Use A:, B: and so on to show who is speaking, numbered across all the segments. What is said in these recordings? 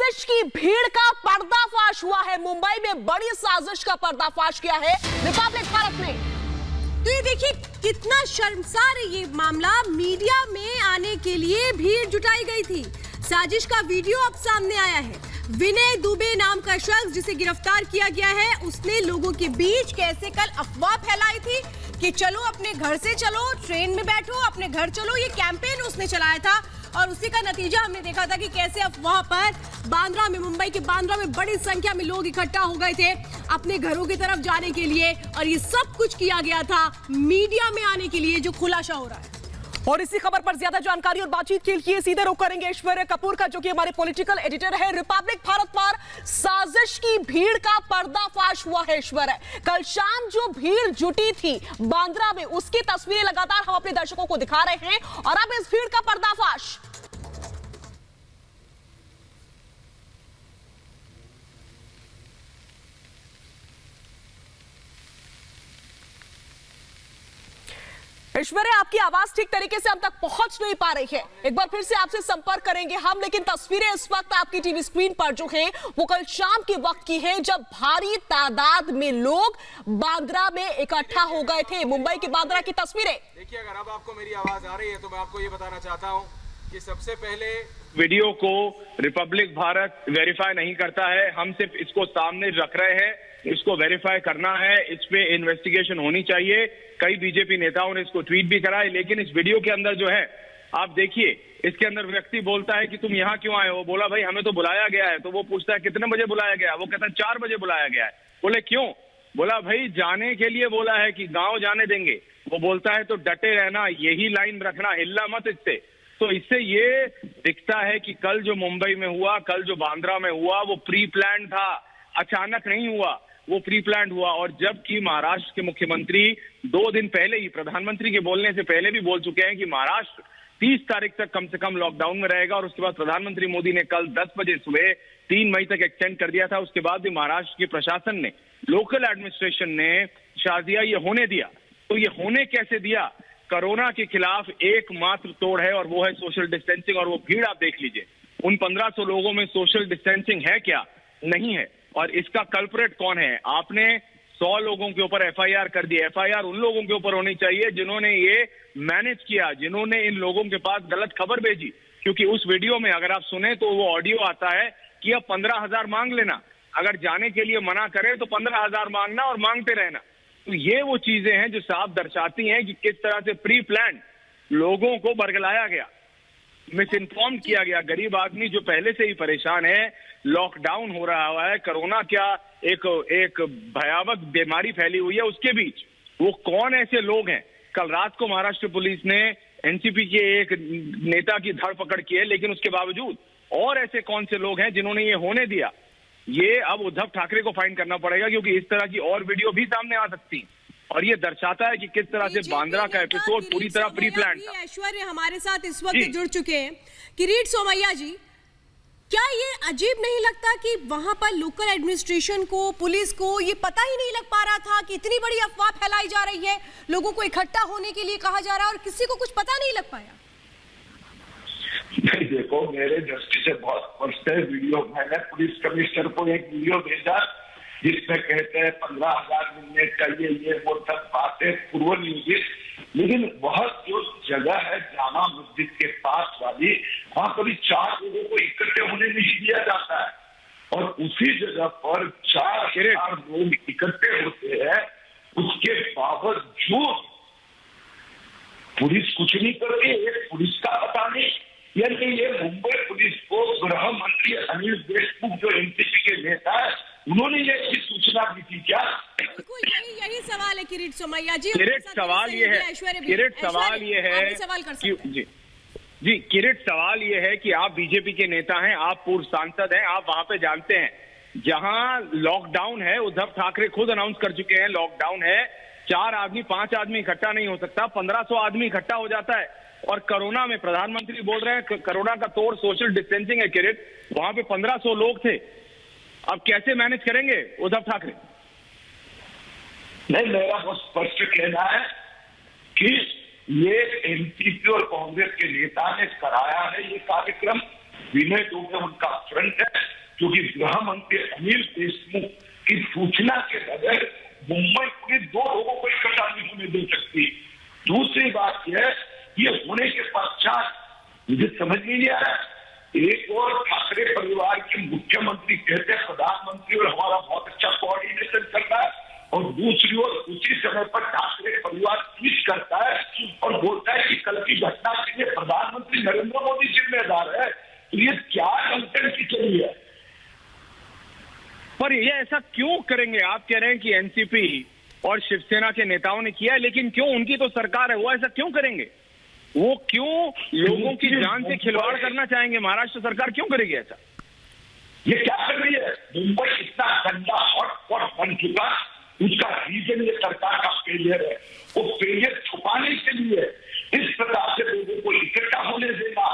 A: साजिश की भीड़ का पर्दाफाश हुआ है। मुंबई में बड़ी साजिश का पर्दाफाश किया है रिपब्लिक भारत ने।
B: तो ये देखिए कितना शर्मसार है ये मामला। मीडिया में आने के लिए भीड़ जुटाई गई थी। साजिश का वीडियो अब सामने आया है। विनय दुबे नाम का शख्स जिसे गिरफ्तार किया गया है, उसने लोगों के बीच कैसे कल अफवाह फैलाई थी कि चलो अपने घर से चलो, ट्रेन में बैठो, अपने घर चलो। ये कैंपेन उसने चलाया था और उसी का नतीजा हमने देखा था कि कैसे अफवाह पर बांद्रा में, मुंबई के बांद्रा में बड़ी संख्या में लोग इकट्ठा हो गए थे अपने घरों की तरफ जाने के लिए। और ये सब कुछ किया गया था मीडिया में आने के लिए, जो खुलासा हो रहा है।
A: और इसी खबर पर ज्यादा जानकारी और बातचीत के लिए सीधे रुख करेंगे ऐश्वर्या कपूर का, जो कि हमारे पॉलिटिकल एडिटर है। रिपब्लिक भारत पर साजिश की भीड़ का पर्दाफाश हुआ है। ऐश्वर्या, कल शाम जो भीड़ जुटी थी बांद्रा में, उसकी तस्वीरें लगातार हम अपने दर्शकों को दिखा रहे हैं और अब इस भीड़ का पर्दाफाश। ऐश्वर्या, आपकी आवाज ठीक तरीके से हम तक पहुंच नहीं पा रही है। एक बार फिर से आपसे संपर्क करेंगे हम, लेकिन तस्वीरें इस वक्त आपकी टीवी स्क्रीन पर जो हैं वो कल शाम के वक्त की है, जब भारी तादाद में लोग बांद्रा में इकट्ठा हो गए थे। मुंबई की बांद्रा की तस्वीरें
C: देखिए। अगर अब आपको मेरी आवाज आ रही है तो मैं आपको ये बताना चाहता हूँ कि सबसे पहले
D: वीडियो को रिपब्लिक भारत वेरीफाई नहीं करता है। हम सिर्फ इसको सामने रख रहे हैं, इसको वेरीफाई करना है, इस पे इन्वेस्टिगेशन होनी चाहिए। कई बीजेपी नेताओं ने इसको ट्वीट भी करा है, लेकिन इस वीडियो के अंदर जो है आप देखिए, इसके अंदर व्यक्ति बोलता है कि तुम यहाँ क्यों आए हो। बोला भाई हमें तो बुलाया गया है। तो वो पूछता है कितने बजे बुलाया गया। वो कहता है 4 बजे बुलाया गया है। बोले क्यों। बोला भाई जाने के लिए बोला है कि गाँव जाने देंगे। वो बोलता है तो डटे रहना, यही लाइन रखना, हिलना मत इससे। तो इससे ये दिखता है कि कल जो मुंबई में हुआ, कल जो बांद्रा में हुआ, वो प्री प्लान था, अचानक नहीं हुआ, वो प्री प्लान हुआ। और जबकि महाराष्ट्र के मुख्यमंत्री 2 दिन पहले ही प्रधानमंत्री के बोलने से पहले भी बोल चुके हैं कि महाराष्ट्र 30 तारीख तक कम से कम लॉकडाउन में रहेगा। और उसके बाद प्रधानमंत्री मोदी ने कल 10 बजे सुबह 3 मई तक एक्सटेंड कर दिया था। उसके बाद भी महाराष्ट्र के प्रशासन ने, लोकल एडमिनिस्ट्रेशन ने शादिया ये होने दिया। तो ये होने कैसे दिया। कोरोना के खिलाफ एकमात्र तोड़ है और वो है सोशल डिस्टेंसिंग। और वो भीड़ आप देख लीजिए, उन 1500 लोगों में सोशल डिस्टेंसिंग है क्या, नहीं है। और इसका कल्प्रेट कौन है। आपने 100 लोगों के ऊपर एफआईआर कर दी। एफआईआर उन लोगों के ऊपर होनी चाहिए जिन्होंने ये मैनेज किया, जिन्होंने इन लोगों के पास गलत खबर भेजी। क्योंकि उस वीडियो में अगर आप सुने तो वो ऑडियो आता है कि अब 15,000 मांग लेना, अगर जाने के लिए मना करे तो 15,000 मांगना और मांगते रहना। तो ये वो चीजें हैं जो साफ दर्शाती हैं कि किस तरह से प्री प्लान लोगों को बरगलाया गया, मिस इन्फॉर्म किया गया। गरीब आदमी जो पहले से ही परेशान है, लॉकडाउन हो रहा हुआ है, कोरोना क्या एक भयावह बीमारी फैली हुई है, उसके बीच वो कौन ऐसे लोग हैं। कल रात को महाराष्ट्र पुलिस ने एनसीपी के एक नेता की धरपकड़ की है, लेकिन उसके बावजूद और ऐसे कौन से लोग हैं जिन्होंने ये होने दिया। ये अब उद्धव ठाकरे को फाइंड करना पड़ेगा, क्योंकि इस तरह की और वीडियो भी सामने आ सकती है। और ये दर्शाता है कि किस तरह से बांद्रा का एपिसोड पूरी तरह प्री प्लान था।
B: ऐश्वर्य हमारे साथ इस वक्त जुड़ चुके हैं। किरीट सोमैया जी, क्या ये अजीब नहीं लगता कि वहां पर लोकल एडमिनिस्ट्रेशन को, पुलिस को ये पता ही नहीं लग पा रहा था कि इतनी बड़ी अफवाह फैलाई जा रही है, लोगों को इकट्ठा होने के लिए कहा जा रहा है और किसी को कुछ पता नहीं लग पाया।
E: नहीं, देखो मेरे दृष्टि से बहुत स्पष्ट है वीडियो। मैंने पुलिस कमिश्नर को एक वीडियो भेजा जिसमें कहते हैं 15,000 मिलने चाहिए, ये वो सब बातें पूर्व नियोजित। लेकिन वह जो जगह है जामा मस्जिद के पास वाली, वहां कभी 4 लोगों को इकट्ठे होने नहीं दिया जाता है। और उसी जगह पर 4 लोग इकट्ठे होते हैं, उसके बावजूद पुलिस कुछ नहीं करती। एक पुलिस का पता नहीं। यानी ये मुंबई पुलिस को गृह मंत्री अनिल देशमुख जो एनसीपी के नेता है, उन्होंने ये सूचना दी थी क्या।
B: यही सवाल है किरीट सोमैया जी।
D: किरीट सवाल ये है, किरीट सवाल ये है जी किरीट सवाल ये है कि आप बीजेपी के नेता हैं, आप पूर्व सांसद हैं, आप वहां पे जानते हैं जहां लॉकडाउन है, उद्धव ठाकरे खुद अनाउंस कर चुके हैं लॉकडाउन है, 4 आदमी 5 आदमी इकट्ठा नहीं हो सकता, 1500 आदमी इकट्ठा हो जाता है। और कोरोना में प्रधानमंत्री बोल रहे हैं कोरोना का तोड़ सोशल डिस्टेंसिंग है। किरीट, वहां पे 1500 लोग थे, अब कैसे मैनेज करेंगे उद्धव ठाकरे।
E: नहीं, मेरा बहुत स्पष्ट कहना है कि ये एनसीपी और कांग्रेस के नेता ने कराया है ये कार्यक्रम। विनय दुबे उनका फ्रंट है। जो कि गृह मंत्री अनिल देशमुख की सूचना के बगैर मुंबई पुलिस 2 लोगों को इकट्ठा नहीं होने दे सकती। दूसरी बात यह, ये होने के पश्चात मुझे समझ में नहीं आया, एक और ठाकरे परिवार के मुख्यमंत्री कहते हैं प्रधानमंत्री और हमारा बहुत अच्छा कोऑर्डिनेशन करता है, और दूसरी ओर उसी समय पर ठाकरे परिवार ट्वीट करता है और बोलता है कि कल की घटना के लिए प्रधानमंत्री नरेंद्र मोदी जिम्मेदार है। तो ये क्या कंटेंट की चली है?
D: पर ये ऐसा क्यों करेंगे? आप कह रहे हैं कि एनसीपी और शिवसेना के नेताओं ने किया है, लेकिन क्यों? उनकी तो सरकार है, वो ऐसा क्यों करेंगे? वो क्यों लोगों की जान से खिलवाड़ करना चाहेंगे? महाराष्ट्र सरकार क्यों करेगी ऐसा?
E: ये क्या कर रही है? मुंबई इतना गंदा हॉटस्पॉट बन चुका, उसका रीजन ये सरकार का फेलियर है। वो फेलियर छुपाने के लिए इस प्रकार से लोगों को इकट्ठा होने देना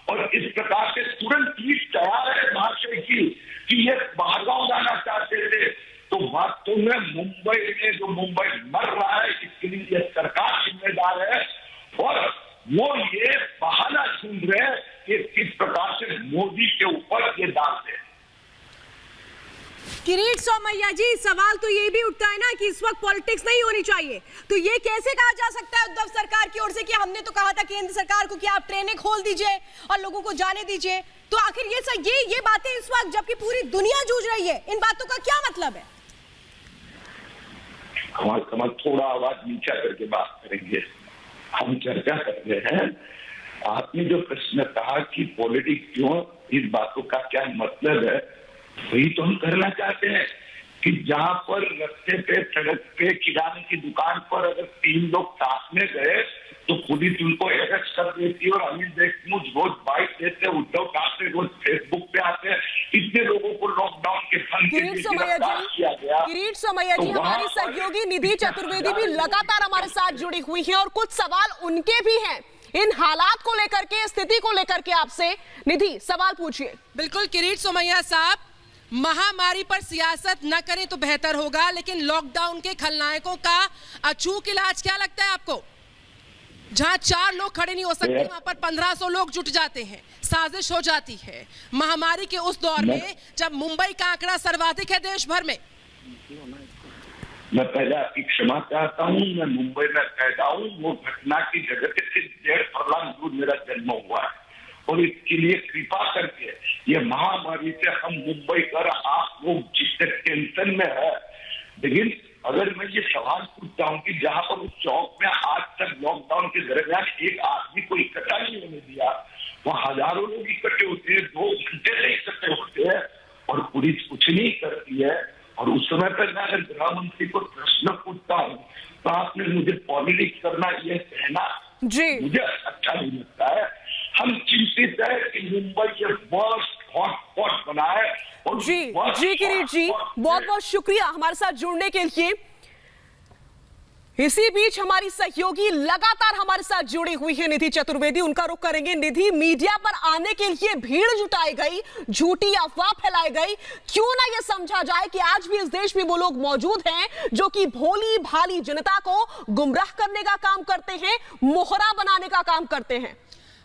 E: और इस प्रकार से तुरंत ट्वीट तैयार है महाशय की कि ये बाहरगांव जाना चाहते थे। तो वास्तव में मुंबई में जो मुंबई मर रहा है, इसके लिए ये सरकार जिम्मेदार है, और वो ये बहाना ढूंढ रहे हैं कि किस प्रकार से मोदी के ऊपर ये डालते हैं।
B: किरीट सोमैया जी, सवाल तो ये भी उठता है ना कि इस वक्त पॉलिटिक्स नहीं होनी चाहिए, तो ये कैसे कहा जा सकता है उद्धव सरकार की ओर से कि हमने तो कहा था केंद्र सरकार को कि आप ट्रेनें खोल दीजिए और लोगों को जाने दीजिए। तो आखिर ये बातें इस वक्त जबकि पूरी दुनिया जूझ रही है, इन बातों का क्या मतलब है?
E: कमल थोड़ा आवाज नीचा करके बात करेंगे, हम चर्चा कर रहे हैं। आपने जो प्रश्न कहा कि पॉलिटिक्स क्यों, इस बातों का क्या मतलब है, वही तो हम करना चाहते हैं कि जहां पर रास्ते पे, सड़क पे, किराने की दुकान पर अगर 3 लोग साथ में गए तो पुलिस उनको अरेस्ट कर देती है, और अनिल देशमुख रोज बाइट देते, उद्धव ठाकरे रोज फेसबुक पे आते हैं, इतने लोगों को लॉकडाउन के फंड के लिए गिरफ्तार किया गया।
A: किरीट सोमैया जी, हमारी सहयोगी निधि चतुर्वेदी भी लगातार हमारे साथ जुड़ी हुई है और कुछ सवाल उनके भी हैं इन हालात को लेकर के, स्थिति को लेकर के। आपसे निधि सवाल पूछिए।
F: बिल्कुल किरीट सोमैया साहब, महामारी पर सियासत न करें तो बेहतर होगा, लेकिन लॉकडाउन के खलनायकों का अचूक इलाज क्या लगता है आपको? जहां 4 लोग खड़े नहीं हो सकते, वहां पर 1500 लोग जुट जाते हैं, साजिश हो जाती है महामारी के उस दौर में जब मुंबई का आंकड़ा सर्वाधिक है देश भर में।
E: मैं पहले आपकी क्षमा चाहता हूँ, मैं मुंबई में पैदा हूँ, वो घटना की जगह से 1.5 फरलांग दूर मेरा जन्म हुआ है, और इसके लिए कृपा करके ये महामारी से हम मुंबई कर आप लोग जितने टेंशन में है, लेकिन अगर मैं ये सवाल पूछता हूँ कि जहां पर उस चौक में आज तक लॉकडाउन के दरमियान एक आदमी को इकट्ठा नहीं होने दिया, वहाँ हजारों लोग इकट्ठे होते हैं, 2 घंटे से इकट्ठे होते हैं और पुलिस कुछ नहीं करती है। और उस समय पर मैं अगर गृह मंत्री को प्रश्न पूछता हूँ तो आपने मुझे पॉलिटिक्स करना, ये कहना मुझे अच्छा नहीं लगता है। हम चिंतित है कि मुंबई ये वर्स्ट हॉटस्पॉट बना है। और
A: जी किरीट जी, बहुत बहुत शुक्रिया हमारे साथ जुड़ने के लिए। इसी बीच हमारी सहयोगी लगातार हमारे साथ जुड़ी हुई है निधि चतुर्वेदी, उनका रुख करेंगे। निधि, मीडिया पर आने के लिए भीड़ जुटाई गई, झूठी अफवाह फैलाई गई, क्यों ना यह समझा जाए कि आज भी इस देश में वो लोग मौजूद हैं जो कि भोली भाली जनता को गुमराह करने का काम करते हैं, मोहरा बनाने का काम करते हैं।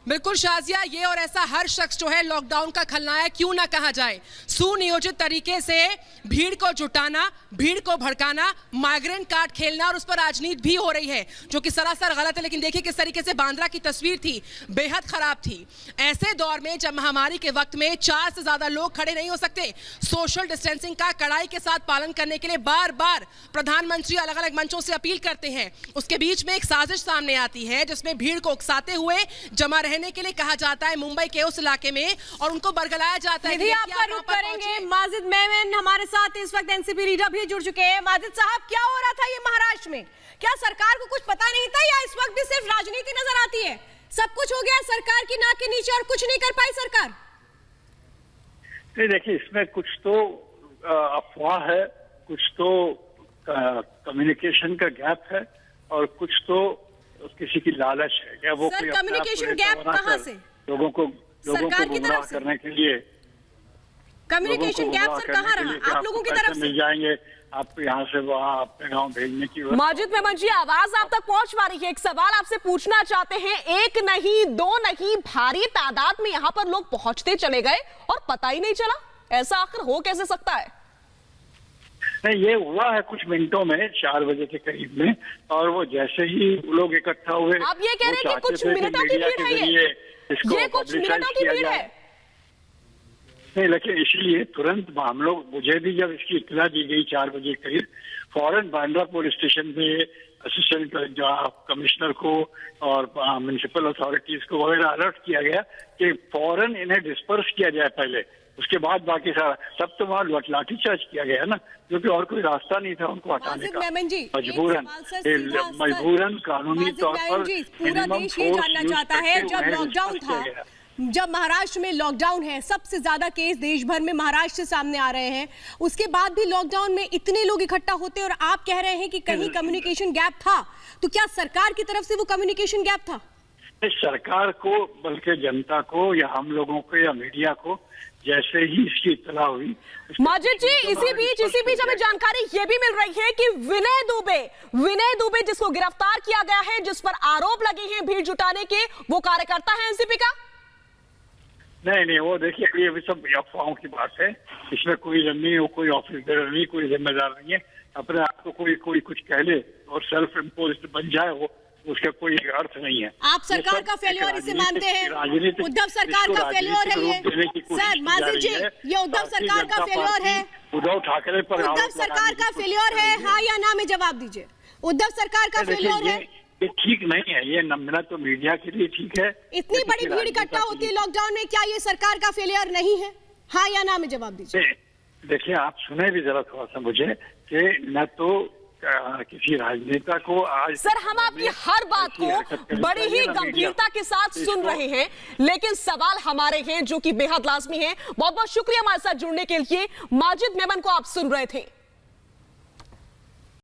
F: बिल्कुल शाजिया, ये और ऐसा हर शख्स जो है लॉकडाउन का खलनायक क्यों ना कहा जाए। सुनियोजित तरीके से भीड़ को जुटाना, भीड़ को भड़काना, माइग्रेंट कार्ड खेलना और उस पर राजनीति भी हो रही है, जो कि सरासर गलत है। लेकिन देखिए किस तरीके से बांद्रा की तस्वीर थी, बेहद खराब थी। ऐसे दौर में जब महामारी के वक्त में 4 से ज्यादा लोग खड़े नहीं हो सकते, सोशल डिस्टेंसिंग का कड़ाई के साथ पालन करने के लिए बार बार प्रधानमंत्री अलग अलग मंचों से अपील करते हैं। उसके बीच में एक साजिश सामने आती है जिसमें भीड़ को उकसाते हुए जमा रहने के लिए कहा जाता है मुंबई के उस इलाके में, और उनको बरगलाया जाता है।
B: निधि, आपका रुख करेंगे। माजिद मेमन हमारे साथ इस वक्त एनसीपी लीडर भी जुड़ चुके हैं। माजिद साहब, क्या हो रहा था ये महाराष्ट्र में? क्या सरकार को कुछ पता नहीं था, या इस वक्त भी सिर्फ राजनीति नजर आती है? सब कुछ हो गया सरकार की नाक के नीचे और कुछ नहीं कर पाई सरकार?
G: नहीं, देखिए इसमें कुछ तो अफवाह है, कुछ तो कम्युनिकेशन का गैप है, और कुछ तो किसी की लालच है। क्या वो
B: सर, कम्युनिकेशन गैप कहां से?
G: लोगों को गुमराह करने के लिए
B: कम्युनिकेशन गैप सर कहां रहा? आप लोगों की तरफ से
G: मिल जाएंगे आपको यहाँ से वहाँ अपने गांव भेजने की।
A: माजिद मेमन जी, आवाज आप तक पहुंच पा रही है? एक सवाल आपसे पूछना चाहते हैं। 1 नहीं 2 नहीं, भारी तादाद में यहाँ पर लोग पहुंचते चले गए और पता ही नहीं चला। ऐसा आखिर हो कैसे सकता है?
G: नहीं, ये हुआ है कुछ मिनटों में, 4 बजे के करीब में, और वो जैसे ही लोग इकट्ठा हुए,
A: आप ये कह रहे हैं कि कुछ मिनटों की भीड़ है, ये कुछ मिनटों की भीड़ है?
G: नहीं, लेकिन इसलिए तुरंत हम लोग, मुझे भी जब इसकी इत्तला दी गई 4 बजे करीब, फौरन बांद्रा पुलिस स्टेशन पे असिस्टेंट कमिश्नर को और म्युनिसिपल अथॉरिटीज को वगैरह अलर्ट किया गया कि फौरन इन्हें डिस्पर्स किया जाए पहले, उसके बाद बाकी सारा। तब तो वहाँ लाठीचार्ज किया गया ना, क्योंकि और कोई रास्ता नहीं था उनको हटाने का, मजबूरन कानूनी तौर पर।
B: पूरा देश ये जानना चाहता है, जब लॉकडाउन था, जब महाराष्ट्र में लॉकडाउन है, सबसे ज्यादा केस देश भर में महाराष्ट्र से सामने आ रहे हैं, उसके बाद भी लॉकडाउन में इतने लोग इकट्ठा होते और आप कह रहे हैं कि कहीं कम्युनिकेशन गैप था, तो क्या सरकार की तरफ से वो कम्युनिकेशन गैप था?
G: सरकार को, बल्कि जनता को या हम लोगों को या मीडिया को जैसे ही इसकी इत्तला हुई।
A: माजिद जी, इसी बीच हमें जानकारी ये भी मिल रही है कि विनय दुबे जिसको गिरफ्तार किया गया है, जिस पर आरोप लगे हैं भीड़ जुटाने के, वो कार्यकर्ता है एनसीपी का?
G: नहीं, वो देखिए अभी सब अफवाहों की बात है, इसमें कोई नहीं, वो कोई ऑफिसर नहीं, कोई जिम्मेदार नहीं है। अपने आप को कोई कुछ कह ले और सेल्फ इम्पोज्ड बन जाए, वो उसका कोई अर्थ नहीं है।
B: आप सरकार का फेल्योर इसे मानते हैं? उद्धव सरकार का फेल्योर है ये? सर माजिद जी, ये उद्धव सरकार का फेल्योर है?
G: उद्धव ठाकरे पर
B: उद्धव सरकार का फेल्योर है, हाँ या ना में जवाब दीजिए। उद्धव सरकार का फेल्योर है?
G: ये ठीक नहीं है, ये नमना तो मीडिया के लिए ठीक है।
B: इतनी बड़ी भीड़ इकट्ठा होती है लॉकडाउन में, क्या ये सरकार का फेलियर नहीं है? हाँ या ना में जवाब दीजिए।
G: देखिए, आप सुने भी जरा थोड़ा सा मुझे, कि न तो किसी राजनेता को आज।
A: सर, हम आपकी हर बात को बड़ी ही गंभीरता के साथ सुन रहे हैं, लेकिन सवाल हमारे हैं जो कि बेहद लाजमी है। बहुत बहुत शुक्रिया हमारे साथ जुड़ने के लिए। माजिद मेमन को आप सुन रहे थे।